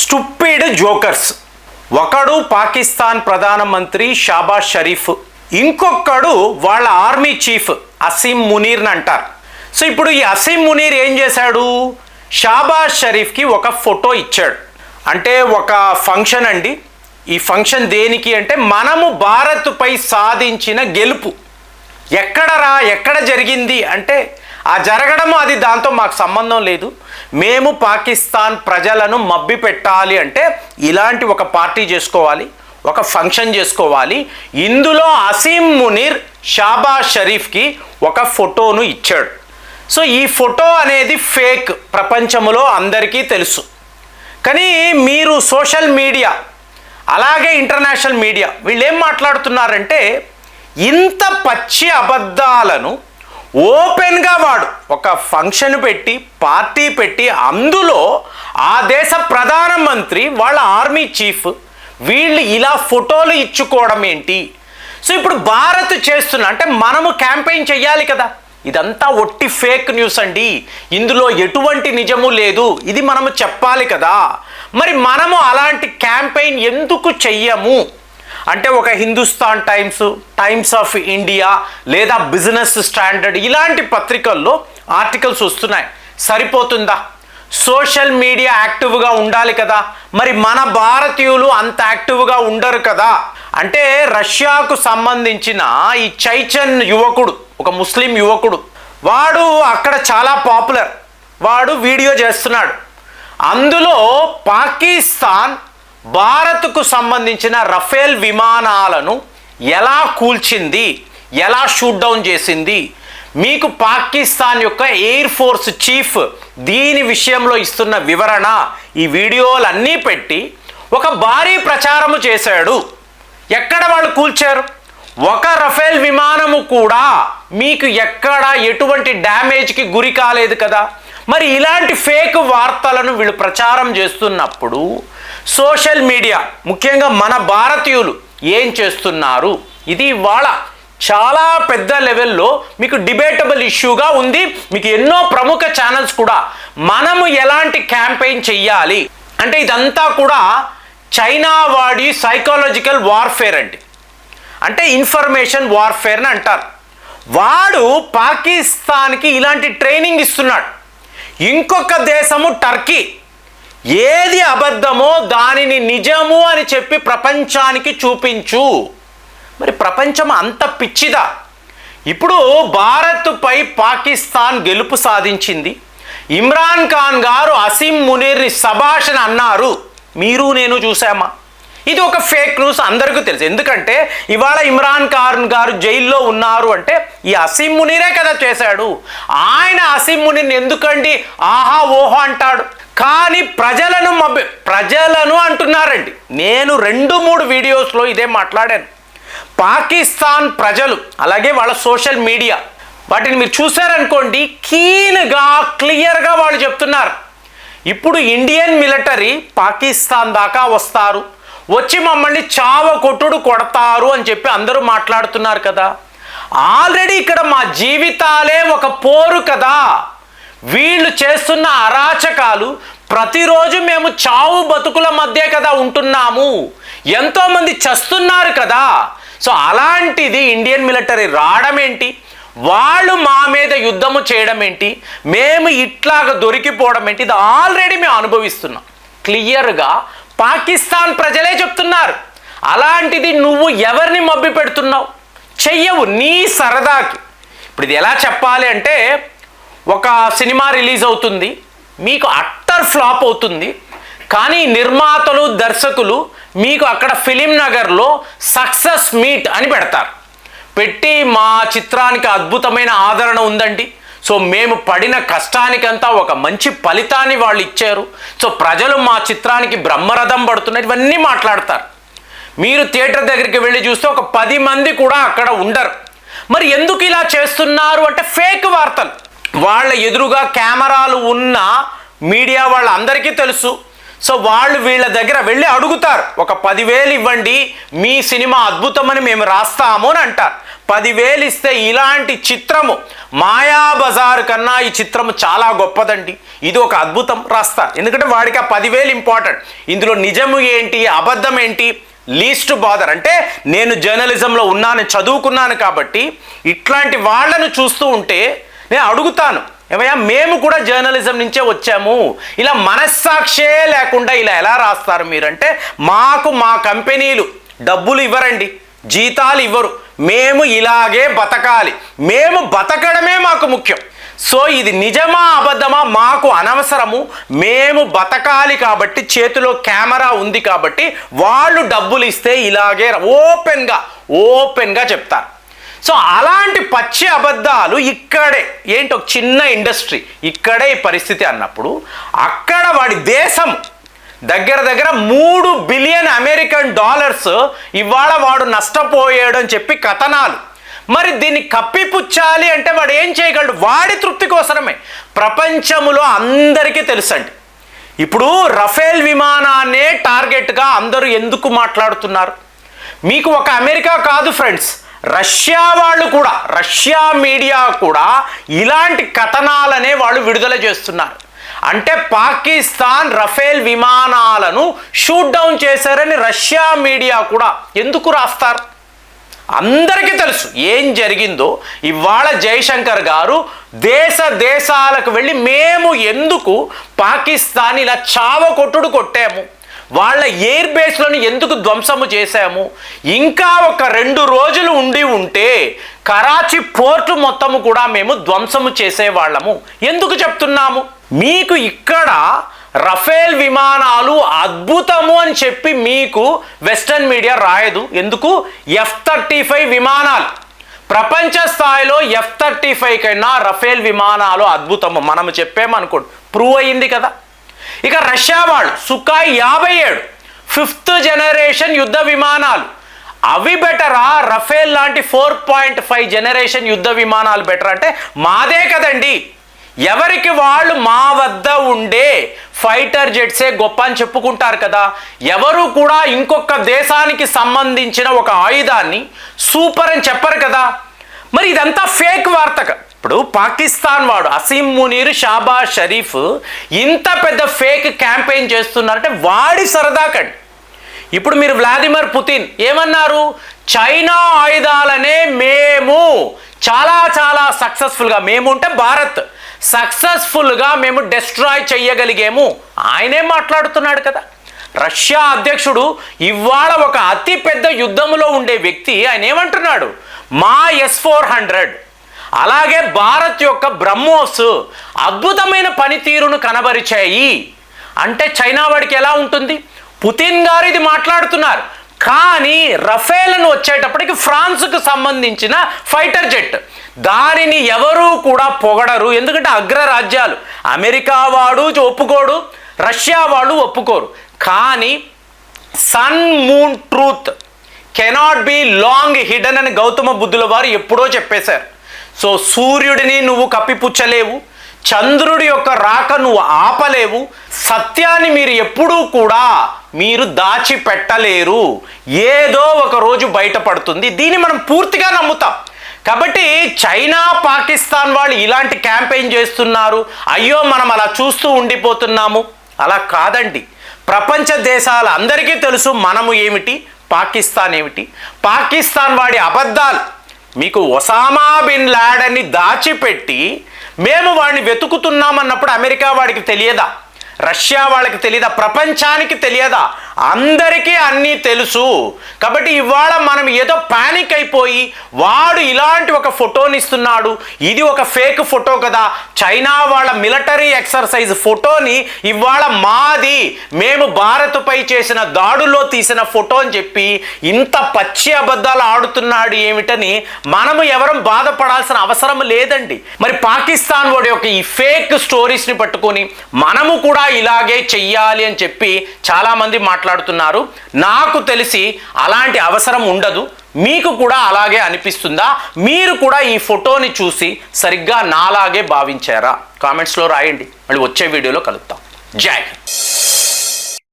Stupid jokers. ఒకడు పాకిస్తాన్ ప్రధానమంత్రి షాబాజ్ షరీఫ్, ఇంకొకడు వాళ్ళ ఆర్మీ చీఫ్ అసీం మునీర్ని అంటారు. సో ఇప్పుడు ఈ అసీం మునీర్ ఏం చేశాడు, షాబాజ్ షరీఫ్కి ఒక ఫోటో ఇచ్చాడు. అంటే ఒక ఫంక్షన్ అండి. ఈ ఫంక్షన్ దేనికి అంటే మనము భారత్పై సాధించిన గెలుపు. ఎక్కడ జరిగింది అంటే ఆ జరగడము అది దాంతో మాకు సంబంధం లేదు, మేము పాకిస్తాన్ ప్రజలను మబ్బి పెట్టాలి అంటే ఇలాంటి ఒక పార్టీ చేసుకోవాలి, ఒక ఫంక్షన్ చేసుకోవాలి. ఇందులో అసీం మునీర్ షాబాజ్ షరీఫ్కి ఒక ఫోటోను ఇచ్చాడు. సో ఈ ఫోటో అనేది ఫేక్, ప్రపంచంలో అందరికీ తెలుసు. కానీ మీరు సోషల్ మీడియా అలాగే ఇంటర్నేషనల్ మీడియా వీళ్ళు ఏం మాట్లాడుతున్నారంటే ఇంత పచ్చి అబద్ధాలను ఓపెన్గా వాడు ఒక ఫంక్షన్ పెట్టి పార్టీ పెట్టి అందులో ఆ దేశ ప్రధానమంత్రి వాళ్ళ ఆర్మీ చీఫ్ వీళ్ళు ఇలా ఫోటోలు ఇచ్చుకోవడం ఏంటి? సో ఇప్పుడు భారత్ చేస్తున్నా అంటే మనము క్యాంపెయిన్ చెయ్యాలి కదా. ఇదంతా ఒట్టి ఫేక్ న్యూస్ అండి, ఇందులో ఎటువంటి నిజము లేదు, ఇది మనము చెప్పాలి కదా. మరి మనము అలాంటి క్యాంపెయిన్ ఎందుకు చెయ్యము అంటే ఒక హిందుస్థాన్ టైమ్స్ ఆఫ్ ఇండియా లేదా బిజినెస్ స్టాండర్డ్ ఇలాంటి పత్రికల్లో ఆర్టికల్స్ వస్తున్నాయి, సరిపోతుందా? సోషల్ మీడియా యాక్టివ్గా ఉండాలి కదా. మరి మన భారతీయులు అంత యాక్టివ్గా ఉండరు కదా. అంటే రష్యాకు సంబంధించిన ఈ చైచన్ యువకుడు, ఒక ముస్లిం యువకుడు, వాడు అక్కడ చాలా పాపులర్, వాడు వీడియో చేస్తున్నాడు. అందులో పాకిస్తాన్ భారత్కు సంబంధించిన రఫేల్ విమానాలను ఎలా కూల్చింది, ఎలా షూట్ డౌన్ చేసింది, మీకు పాకిస్తాన్ యొక్క ఎయిర్ ఫోర్స్ చీఫ్ దీని విషయంలో ఇస్తున్న వివరణ, ఈ వీడియోలన్నీ పెట్టి ఒక భారీ ప్రచారము చేశాడు. ఎక్కడ వాళ్ళు కూల్చారు? ఒక రఫేల్ విమానము కూడా మీకు ఎక్కడ ఎటువంటి డ్యామేజ్కి గురి కాలేదు కదా. మరి ఇలాంటి ఫేక్ వార్తలను వీళ్ళు ప్రచారం చేస్తున్నప్పుడు సోషల్ మీడియా ముఖ్యంగా మన భారతీయులు ఏం చేస్తున్నారు? ఇది ఇవాళ చాలా పెద్ద లెవెల్లో మీకు డిబేటబుల్ ఇష్యూగా ఉంది. మీకు ఎన్నో ప్రముఖ ఛానల్స్ కూడా మనము ఎలాంటి క్యాంపెయిన్ చెయ్యాలి అంటే ఇదంతా కూడా చైనా వాడి సైకాలజికల్ వార్ఫేర్ అండి, అంటే ఇన్ఫర్మేషన్ వార్ఫేర్ అని అంటారు. వాడు పాకిస్తాన్కి ఇలాంటి ట్రైనింగ్ ఇస్తున్నాడు. ఇంకొక దేశము టర్కీ ఏది అబద్ధమో దానిని నిజము అని చెప్పి ప్రపంచానికి చూపించు. మరి ప్రపంచం అంత పిచ్చిదా? ఇప్పుడు భారత్పై పాకిస్తాన్ గెలుపు సాధించింది. ఇమ్రాన్ ఖాన్ గారు అసీం మునీర్ని సభాషణ అన్నారు, మీరు నేను చూసామా? ఇది ఒక ఫేక్ న్యూస్, అందరికీ తెలుసు. ఎందుకంటే ఇవాళ ఇమ్రాన్ ఖాన్ గారు జైల్లో ఉన్నారు అంటే ఈ అసీం మునీరే కదా చేశాడు. ఆయన అసీం మునీర్ని ఎందుకండి ఆహా ఓహో అంటాడు? కానీ ప్రజలను అంటున్నారండి. నేను 2-3 వీడియోస్లో ఇదే మాట్లాడాను. పాకిస్తాన్ ప్రజలు అలాగే వాళ్ళ సోషల్ మీడియా వాటిని మీరు చూసారనుకోండి, క్లియర్గా వాళ్ళు చెప్తున్నారు ఇప్పుడు ఇండియన్ మిలిటరీ పాకిస్తాన్ దాకా వస్తారు, వచ్చి మమ్మల్ని చావ కొట్టుడు కొడతారు అని చెప్పి అందరూ మాట్లాడుతున్నారు కదా. ఆల్రెడీ ఇక్కడ మా జీవితాలే ఒక పోరు కదా. వీళ్ళు చేస్తున్న అరాచకాలు ప్రతిరోజు మేము చావు బతుకుల మధ్య కదా ఉంటున్నాము, ఎంతోమంది చస్తున్నారు కదా. సో అలాంటిది ఇండియన్ మిలిటరీ రావడం ఏంటి, వాళ్ళు మా మీద యుద్ధము చేయడం ఏంటి, మేము ఇట్లాగా దొరికిపోవడం ఏంటి, ఇది ఆల్రెడీ మేము అనుభవిస్తున్నాం. క్లియర్గా పాకిస్తాన్ ప్రజలే చెప్తున్నారు. అలాంటిది నువ్వు ఎవరిని మబ్బి పెడుతున్నావు? చెయ్యవు నీ సరదాకి. ఇప్పుడు ఇది ఎలా చెప్పాలి అంటే ఒక సినిమా రిలీజ్ అవుతుంది, మీకు అట్టర్ ఫ్లాప్ అవుతుంది, కానీ నిర్మాతలు దర్శకులు మీకు అక్కడ ఫిలిం నగర్లో సక్సెస్ మీట్ అని పెడతారు. పెట్టి మా చిత్రానికి అద్భుతమైన ఆదరణ ఉందండి, సో మేము పడిన కష్టానికంతా ఒక మంచి ఫలితాన్ని వాళ్ళు ఇచ్చారు, సో ప్రజలు మా చిత్రానికి బ్రహ్మరథం పడుతున్నారు, ఇవన్నీ మాట్లాడతారు. మీరు థియేటర్ దగ్గరికి వెళ్ళి చూస్తే ఒక 10 మంది కూడా అక్కడ ఉండరు. మరి ఎందుకు ఇలా చేస్తున్నారు అంటే ఫేక్ వార్తలు. వాళ్ళ ఎదురుగా కెమెరాలు ఉన్న మీడియా వాళ్ళందరికీ తెలుసు. సో వాళ్ళు వీళ్ళ దగ్గర వెళ్ళి అడుగుతారు, ఒక 10,000 ఇవ్వండి మీ సినిమా అద్భుతమని మేము రాస్తాము అని అంటారు. 10,000 ఇస్తే ఇలాంటి చిత్రము మాయాబజార్ కన్నా ఈ చిత్రము చాలా గొప్పదండి, ఇది ఒక అద్భుతం రాస్తారు. ఎందుకంటే వాడికి ఆ 10,000 ఇంపార్టెంట్. ఇందులో నిజము ఏంటి అబద్ధం ఏంటి లీస్ట్ బాదర్. అంటే నేను జర్నలిజంలో ఉన్నాను, చదువుకున్నాను కాబట్టి ఇట్లాంటి వాళ్ళను చూస్తూ ఉంటే నేను అడుగుతాను, ఏమయ్యా మేము కూడా జర్నలిజం నుంచే వచ్చాము, ఇలా మనస్సాక్షే లేకుండా ఇలా ఎలా రాస్తారు మీరంటే, మాకు మా కంపెనీలు డబ్బులు ఇవ్వరండి, జీతాలు ఇవ్వరు, మేము ఇలాగే బతకాలి, మేము బతకడమే మాకు ముఖ్యం. సో ఇది నిజమా అబద్ధమా మాకు అనవసరము, మేము బతకాలి కాబట్టి చేతిలో కెమెరా ఉంది కాబట్టి వాళ్ళు డబ్బులు ఇస్తే ఇలాగే ఓపెన్గా చెప్తారు. సో అలాంటి పచ్చి అబద్ధాలు ఇక్కడే ఏంటి, ఒక చిన్న ఇండస్ట్రీ ఇక్కడే ఈ పరిస్థితి అన్నప్పుడు, అక్కడ వాడి దేశం దగ్గర 3 బిలియన్ అమెరికన్ డాలర్స్ ఇవాళ వాడు నష్టపోయాడు అని చెప్పి కథనాలు. మరి దీన్ని కప్పిపుచ్చాలి అంటే వాడు ఏం చేయగలడు? వాడి తృప్తి కోసమే. ప్రపంచంలో అందరికీ తెలుసండి, ఇప్పుడు రఫేల్ విమానాన్నే టార్గెట్గా అందరూ ఎందుకు మాట్లాడుతున్నారు? మీకు ఒక అమెరికా కాదు ఫ్రెండ్స్, రష్యా వాళ్ళు కూడా, రష్యా మీడియా కూడా ఇలాంటి కథనాలనే వాళ్ళు విడుదల చేస్తున్నారు. అంటే పాకిస్తాన్ రఫేల్ విమానాలను షూట్ డౌన్ చేశారని రష్యా మీడియా కూడా ఎందుకు రాస్తారు? అందరికీ తెలుసు ఏం జరిగిందో. ఇవాళ జయశంకర్ గారు దేశాలకు వెళ్ళి మేము ఎందుకు పాకిస్తాన్ ఇలా చావకొట్టుడు కొట్టాము, వాళ్ళ ఎయిర్ బేస్లను ఎందుకు ధ్వంసము చేశాము, ఇంకా ఒక 2 రోజులు ఉండి ఉంటే కరాచీ పోర్టు మొత్తము కూడా మేము ధ్వంసము చేసేవాళ్ళము ఎందుకు చెప్తున్నాము? మీకు ఇక్కడ రఫేల్ విమానాలు అద్భుతము అని చెప్పి మీకు వెస్టర్న్ మీడియా రాయదు. ఎందుకు? F-35 విమానాలు ప్రపంచ స్థాయిలో F-35 కన్నా రఫేల్ విమానాలు అద్భుతము మనము చెప్పామనుకోండి, ప్రూవ్ అయ్యింది కదా. ఇక రష్యా వాళ్ళు సుఖాయ్ 57 5th జనరేషన్ యుద్ధ విమానాలు, అవి బెటరా రఫేల్ లాంటి 4.5 జనరేషన్ యుద్ధ విమానాలు బెటర్ అంటే మాదే కదండి. ఎవరికి వాళ్ళు మా వద్ద ఉండే ఫైటర్ జెట్సే గొప్ప అని చెప్పుకుంటారు కదా. ఎవరు కూడా ఇంకొక దేశానికి సంబంధించిన ఒక ఆయుధాన్ని సూపర్ అని చెప్పరు కదా. మరి ఇదంతా ఫేక్ వార్త. ఇప్పుడు పాకిస్తాన్ వాడు అసీం మునీర్, షాబాజ్ షరీఫ్ ఇంత పెద్ద ఫేక్ క్యాంపెయిన్ చేస్తున్నారంటే వాడి సరదాకండి. ఇప్పుడు మీరు వ్లాదిమిర్ పుతిన్ ఏమన్నారు? చైనా ఆయుధాలనే మేము చాలా సక్సెస్ఫుల్గా, మేము అంటే భారత్ సక్సెస్ఫుల్గా మేము డిస్ట్రాయ్ చెయ్యగలిగాము ఆయనే మాట్లాడుతున్నాడు కదా. రష్యా అధ్యక్షుడు ఇవాళ ఒక అతి పెద్ద యుద్ధంలో ఉండే వ్యక్తి ఆయన ఏమంటున్నాడు? మా S-400 అలాగే భారత్ యొక్క బ్రహ్మోస్ అద్భుతమైన పనితీరును కనబరిచాయి అంటే చైనా వాడికి ఎలా ఉంటుంది? పుతిన్ గారు ఇది మాట్లాడుతున్నారు. కానీ రఫేల్ను వచ్చేటప్పటికి ఫ్రాన్స్కు సంబంధించిన ఫైటర్ జెట్, దానిని ఎవరూ కూడా పొగడరు. ఎందుకంటే అగ్రరాజ్యాలు, అమెరికా వాడు ఒప్పుకోడు, రష్యా వాళ్ళు ఒప్పుకోరు. కానీ sun moon truth cannot be long hidden అని గౌతమ బుద్ధుల వారు ఎప్పుడో చెప్పేశారు. సో సూర్యుడిని నువ్వు కప్పిపుచ్చలేవు, చంద్రుడి యొక్క రాక నువ్వు ఆపలేవు, సత్యాన్ని మీరు ఎప్పుడూ కూడా మీరు దాచిపెట్టలేరు, ఏదో ఒక రోజు బయటపడుతుంది. దీన్ని మనం పూర్తిగా నమ్ముతాం. కాబట్టి చైనా పాకిస్తాన్ వాళ్ళు ఇలాంటి క్యాంపెయిన్ చేస్తున్నారు, అయ్యో మనం అలా చూస్తూ ఉండిపోతున్నాము, అలా కాదండి. ప్రపంచ దేశాల అందరికీ తెలుసు మనము ఏమిటి, పాకిస్తాన్ ఏమిటి. పాకిస్తాన్ వాడి అబద్ధాలు, మీకు ఒసామా బిన్ లాడెన్ని దాచిపెట్టి మేము వాడిని వెతుకుతున్నామన్నప్పుడు అమెరికా వాడికి తెలియదా? రష్యా వాళ్ళకి తెలియదా? ప్రపంచానికి తెలియదా? అందరికీ అన్నీ తెలుసు. కాబట్టి ఇవాళ మనం ఏదో పానిక్ అయిపోయి వాడు ఇలాంటి ఒక ఫోటోని ఇస్తున్నాడు, ఇది ఒక ఫేక్ ఫోటో కదా, చైనా వాళ్ళ మిలిటరీ ఎక్సర్సైజ్ ఫోటోని ఇవాళ మాది, మేము భారత్పై చేసిన దాడుల్లో తీసిన ఫోటో అని చెప్పి ఇంత పచ్చి అబద్ధాలు ఆడుతున్నాడు ఏమిటని మనము ఎవరం బాధపడాల్సిన అవసరం లేదండి. మరి పాకిస్తాన్ వాడి యొక్క ఈ ఫేక్ స్టోరీస్ని పట్టుకొని మనము కూడా ఇలాగే చెయ్యాలి అని చెప్పి చాలామంది మాట్లాడుతున్నారు. నాకు తెలిసి అలాంటి అవసరం ఉండదు. మీకు కూడా అలాగే అనిపిస్తుందా? మీరు కూడా ఈ ఫోటోని చూసి సరిగ్గా నాలాగే భావించారా? కామెంట్స్లో రాయండి. మళ్ళీ వచ్చే వీడియోలో కలుద్దాం. జై హింద్.